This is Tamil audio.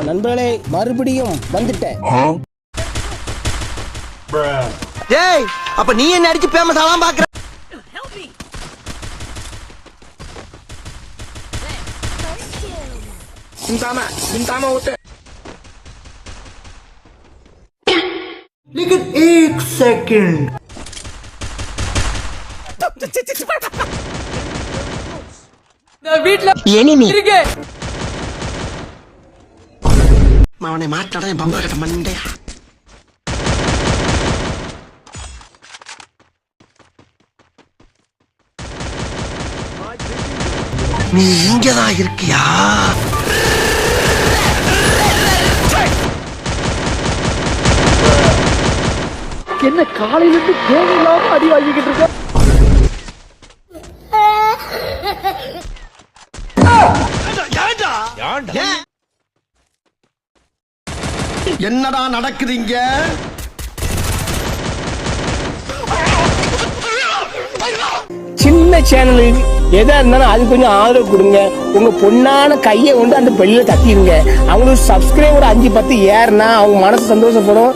நண்பர்களே மறுபடியும் வந்துட்டேன். டேய் அப்ப நீ என்ன அடிச்சு ஃபேமஸ் ஆலாம் பாக்குற? சிந்தாம ஊத்து. लेकिन एक सेकंड வீட்ல இருக்கே அவனை மாட்டாடா என் பம்பா கட்ட மண்டையா. நீ இங்கதான் இருக்கியா? என்ன காலையில இருந்து தேவையில்லாம அடி வாங்கிக்கிட்டு இருக்க? என்னடா நடக்குது இங்க? சின்ன சேனலுக்கு எதா இருந்தாலும் அது கொஞ்சம் ஆதரவு கொடுங்க. உங்க பொண்ணான கையை கொண்டு அந்த பெல்லில தட்டிடுங்க. அவங்களுக்கு சப்ஸ்கிரைபர் 5-10 ஏறுனா அவங்க மனசு சந்தோஷப்படும்.